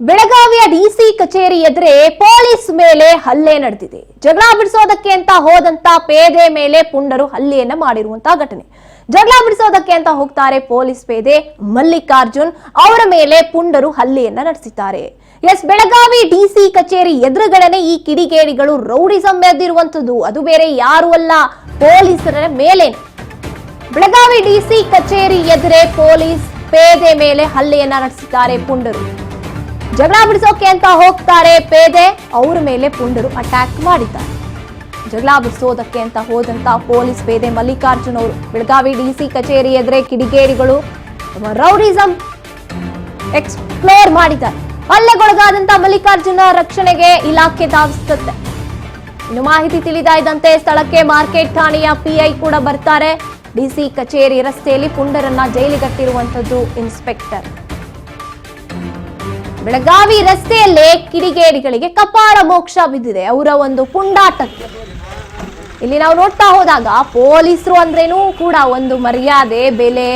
ಬೆಳಗಾವಿಯ ಡಿಸಿ ಕಚೇರಿ ಎದುರೇ ಪೊಲೀಸ್ ಮೇಲೆ ಹಲ್ಲೆ ನಡೆದಿದೆ. ಜಗಳ ಬಿಡಿಸೋದಕ್ಕೆ ಅಂತ ಹೋದಂತ ಪೇದೆ ಮೇಲೆ ಪುಂಡರು ಹಲ್ಲೆಯನ್ನ ಮಾಡಿರುವಂತಹ ಘಟನೆ. ಜಗಳ ಬಿಡಿಸೋದಕ್ಕೆ ಅಂತ ಹೋಗ್ತಾರೆ ಪೊಲೀಸ್ ಪೇದೆ ಮಲ್ಲಿಕಾರ್ಜುನ್, ಅವರ ಮೇಲೆ ಪುಂಡರು ಹಲ್ಲೆಯನ್ನ ನಡೆಸಿದ್ದಾರೆ. ಬೆಳಗಾವಿ ಡಿಸಿ ಕಚೇರಿ ಎದುರುಗಡೆನೆ ಈ ಕಿಡಿಗೇಡಿಗಳು ರೌಡಿಸಂ ಮೆರೆದಿರುವಂತದ್ದು. ಅದು ಬೇರೆ ಯಾರು ಅಲ್ಲ, ಪೊಲೀಸರ ಮೇಲೆ. ಬೆಳಗಾವಿ ಡಿಸಿ ಕಚೇರಿ ಎದುರೇ ಪೊಲೀಸ್ ಪೇದೆ ಮೇಲೆ ಹಲ್ಲೆಯನ್ನ ನಡೆಸಿದ್ದಾರೆ ಪುಂಡರು. ಜಗಳ ಬಿಡಿಸೋಕೆ ಅಂತ ಹೋಗ್ತಾರೆ ಪೇದೆ, ಅವರ ಮೇಲೆ ಪುಂಡರು ಅಟ್ಯಾಕ್ ಮಾಡಿದ್ದಾರೆ. ಜಗಳ ಬಿಡಿಸೋದಕ್ಕೆ ಅಂತ ಹೋದಂತ ಪೊಲೀಸ್ ಪೇದೆ ಮಲ್ಲಿಕಾರ್ಜುನ್ ಅವರು ಬೆಳಗಾವಿ ಡಿಸಿ ಕಚೇರಿ ಎದುರೇ ಕಿಡಿಗೇಡಿಗಳು ರೌಡಿಸಂ ಎಕ್ಸ್ಪ್ಲೋರ್ ಮಾಡಿದ್ದಾರೆ. ಹಲ್ಲೆಗೊಳಗಾದಂತ ಮಲ್ಲಿಕಾರ್ಜುನ ರಕ್ಷಣೆಗೆ ಇಲಾಖೆ ಧಾವಿಸುತ್ತೆ. ಇನ್ನು ಮಾಹಿತಿ ತಿಳಿದಾಯ್ದಂತೆ ಸ್ಥಳಕ್ಕೆ ಮಾರ್ಕೆಟ್ ಠಾಣೆಯ ಪಿಐ ಕೂಡ ಬರ್ತಾರೆ. ಡಿಸಿ ಕಚೇರಿ ರಸ್ತೆಯಲ್ಲಿ ಪುಂಡರನ್ನ ಜೈಲಿಗಟ್ಟಿರುವಂತದ್ದು ಇನ್ಸ್ಪೆಕ್ಟರ್. ಬೆಳಗಾವಿ ರಸ್ತೆಯಲ್ಲೇ ಕಿಡಿಗೇಡಿಗಳಿಗೆ ಕಪಾಳ ಮೋಕ್ಷ ಬಿದ್ದಿದೆ ಅವರ ಒಂದು ಪುಂಡಾಟಕ್ಕೆ. ಇಲ್ಲಿ ನಾವು ನೋಡ್ತಾ ಹೋದಾಗ ಪೊಲೀಸರು ಅಂದ್ರೇನು ಕೂಡ ಒಂದು ಮರ್ಯಾದೆ, ಬೆಲೆ,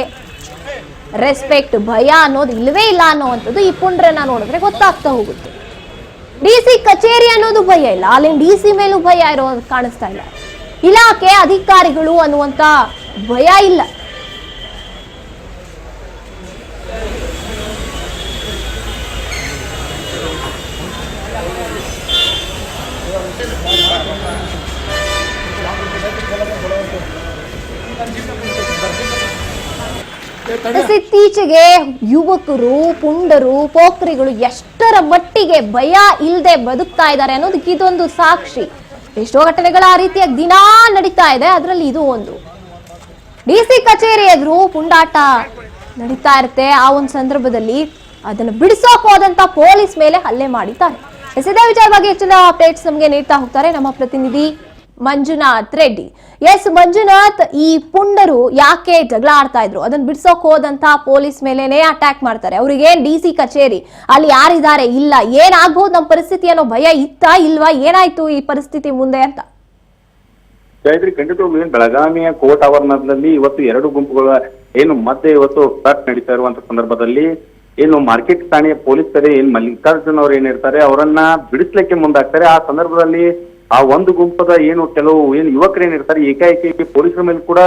ರೆಸ್ಪೆಕ್ಟ್, ಭಯ ಅನ್ನೋದು ಇಲ್ಲವೇ ಇಲ್ಲ ಅನ್ನೋವಂಥದ್ದು ಈ ಪುಂಡ್ರನ್ನ ನೋಡಿದ್ರೆ ಗೊತ್ತಾಗ್ತಾ ಹೋಗುತ್ತೆ. ಡಿಸಿ ಕಚೇರಿ ಅನ್ನೋದು ಭಯ ಇಲ್ಲ, ಅಲ್ಲಿ ಡಿಸಿ ಮೇಲೂ ಭಯ ಇರೋದು ಕಾಣಿಸ್ತಾ ಇಲ್ಲ. ಇಲಾಖೆ ಅಧಿಕಾರಿಗಳು ಅನ್ನುವಂತ ಭಯ ಇಲ್ಲ. ಇತ್ತೀಚೆಗೆ ಯುವಕರು, ಪುಂಡರು, ಪೋಖ್ರಿಗಳು ಎಷ್ಟರ ಮಟ್ಟಿಗೆ ಭಯ ಇಲ್ಲದೆ ಬದುಕ್ತಾ ಇದ್ದಾರೆ ಅನ್ನೋದಕ್ಕೆ ಇದೊಂದು ಸಾಕ್ಷಿ. ಎಷ್ಟೋ ಘಟನೆಗಳ ಆ ರೀತಿಯ ದಿನಾ ನಡೀತಾ ಇದೆ, ಅದರಲ್ಲಿ ಇದು ಒಂದು. ಡಿಸಿ ಕಚೇರಿ ಎದುರು ಪುಂಡಾಟ ನಡೀತಾ ಇರುತ್ತೆ. ಆ ಒಂದು ಸಂದರ್ಭದಲ್ಲಿ ಅದನ್ನು ಬಿಡಿಸೋಕ್ ಹೋದಂತ ಪೊಲೀಸ್ ಮೇಲೆ ಹಲ್ಲೆ ಮಾಡಿದ್ದಾರೆ. ಇದೇ ವಿಚಾರವಾಗಿ ಹೆಚ್ಚಿನ ಅಪ್ಡೇಟ್ಸ್ ನಮಗೆ ನೀಡ್ತಾ ಹೋಗ್ತಾರೆ ನಮ್ಮ ಪ್ರತಿನಿಧಿ ಮಂಜುನಾಥ್ ರೆಡ್ಡಿ. ಮಂಜುನಾಥ್, ಈ ಪುಂಡರು ಯಾಕೆ ಜಗಳ ಆಡ್ತಾ ಇದ್ರು, ಅದನ್ನ ಬಿಡ್ಸೋಕ್ ಹೋದಂತ ಪೊಲೀಸ್ ಮೇಲೆನೆ ಅಟ್ಯಾಕ್ ಮಾಡ್ತಾರೆ. ಅವ್ರಿಗೆ ಡಿಸಿ ಕಚೇರಿ ಅಲ್ಲಿ ಯಾರಿದ್ದಾರೆ, ಇಲ್ಲ, ಏನಾಗ್ಬಹುದು ನಮ್ಮ ಪರಿಸ್ಥಿತಿ ಅನ್ನೋ ಭಯ ಇತ್ತಾ ಇಲ್ವಾ, ಏನಾಯ್ತು ಈ ಪರಿಸ್ಥಿತಿ ಮುಂದೆ ಅಂತ? ಜಯದ್ರಿ, ಖಂಡಿತವಾಗ್ಲೂ ಬೆಳಗಾವಿಯ ಕೋರ್ಟ್ ಆವರಣದಲ್ಲಿ ಇವತ್ತು ಎರಡು ಗುಂಪುಗಳ ಏನು ಮಧ್ಯೆ ಇವತ್ತು ಫ್ಲಟ್ ನಡೀತಾ ಇರುವಂತ ಸಂದರ್ಭದಲ್ಲಿ ಏನು ಮಾರ್ಕೆಟ್ ಠಾಣೆಯ ಪೊಲೀಸ್ ಪೇದೆ ಏನ್ ಮಲ್ಲಿಕಾರ್ಜುನ್ ಅವ್ರು ಏನಿರ್ತಾರೆ ಅವರನ್ನ ಬಿಡಿಸ್ಲಿಕ್ಕೆ ಮುಂದಾಗ್ತಾರೆ. ಆ ಸಂದರ್ಭದಲ್ಲಿ ಆ ಒಂದು ಗುಂಪದ ಕೆಲವು ಯುವಕರು ಏನಿರ್ತಾರೆ ಏಕಾಏಕಿ ಪೊಲೀಸರ ಮೇಲೆ ಕೂಡ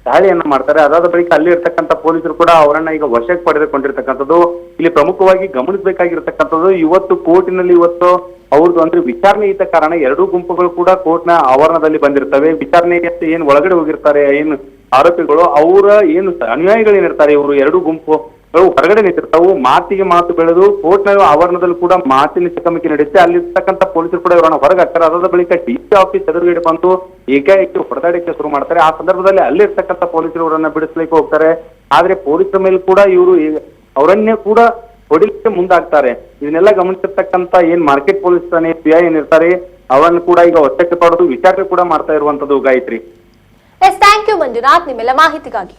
ದಾಳಿಯನ್ನ ಮಾಡ್ತಾರೆ. ಅದಾದ ಬಳಿಕ ಅಲ್ಲಿ ಇರ್ತಕ್ಕಂಥ ಪೊಲೀಸರು ಕೂಡ ಅವರನ್ನ ಈಗ ವಶಕ್ಕೆ ಪಡೆದುಕೊಂಡಿರ್ತಕ್ಕಂಥದ್ದು. ಇಲ್ಲಿ ಪ್ರಮುಖವಾಗಿ ಗಮನಿಸಬೇಕಾಗಿರ್ತಕ್ಕಂಥದ್ದು, ಇವತ್ತು ಕೋರ್ಟಿನಲ್ಲಿ ಇವತ್ತು ಅವ್ರದ್ದು ಅಂದ್ರೆ ವಿಚಾರಣೆ ಇದ್ದ ಕಾರಣ ಎರಡೂ ಗುಂಪುಗಳು ಕೂಡ ಕೋರ್ಟ್ನ ಆವರಣದಲ್ಲಿ ಬಂದಿರ್ತವೆ. ವಿಚಾರಣೆಗೆ ಏನ್ ಒಳಗಡೆ ಹೋಗಿರ್ತಾರೆ ಏನು ಆರೋಪಿಗಳು, ಅವರ ಏನು ಅನುಯಾಯಿಗಳು ಏನಿರ್ತಾರೆ, ಇವರು ಎರಡೂ ಗುಂಪುಗಳು ಹೊರಗಡೆ ನಿಂತಿರ್ತಾವು. ಮಾತಿಗೆ ಮಾತು ಬೆಳೆದು ಕೋರ್ಟ್ನ ಆವರಣದಲ್ಲಿ ಕೂಡ ಮಾತಿನ ಚಕಮಕಿ ನಡೆಯುತ್ತೆ. ಅಲ್ಲಿರ್ತಕ್ಕಂಥ ಪೊಲೀಸರು ಕೂಡ ಇವರನ್ನ ಹೊರಗೆ ಹಾಕ್ತಾರೆ. ಅದಾದ ಬಳಿಕ ಡಿಸಿ ಆಫೀಸ್ ಎದುರುಗಡೆ ಬಂದು ಏಕಾಏಕಿ ಹೊಡೆದಾಡಕ್ಕೆ ಶುರು ಮಾಡ್ತಾರೆ. ಆ ಸಂದರ್ಭದಲ್ಲಿ ಅಲ್ಲಿರ್ತಕ್ಕಂಥ ಪೊಲೀಸರು ಇವರನ್ನ ಬಿಡಿಸ್ಲಿಕ್ಕೆ ಹೋಗ್ತಾರೆ. ಆದ್ರೆ ಪೊಲೀಸರ ಮೇಲೆ ಕೂಡ ಇವರು ಅವರನ್ನೇ ಕೂಡ ಹೊಡಿಲಿಕ್ಕೆ ಮುಂದಾಗ್ತಾರೆ. ಇದನ್ನೆಲ್ಲ ಗಮನಿಸಿರ್ತಕ್ಕಂಥ ಏನ್ ಮಾರ್ಕೆಟ್ ಪೊಲೀಸ್ ಠಾಣೆ ಪಿಐ ಏನಿರ್ತಾರೆ ಅವರನ್ನು ಕೂಡ ಈಗ ವಶಕ್ಕೆ ಪಡೆದು ವಿಚಾರಣೆ ಕೂಡ ಮಾಡ್ತಾ ಇರುವಂತದ್ದು ಗಾಯತ್ರಿ. ಥ್ಯಾಂಕ್ ಯು ಮಂಜುನಾಥ್, ನಿಮ್ಮೆಲ್ಲ ಮಾಹಿತಿಗಾಗಿ.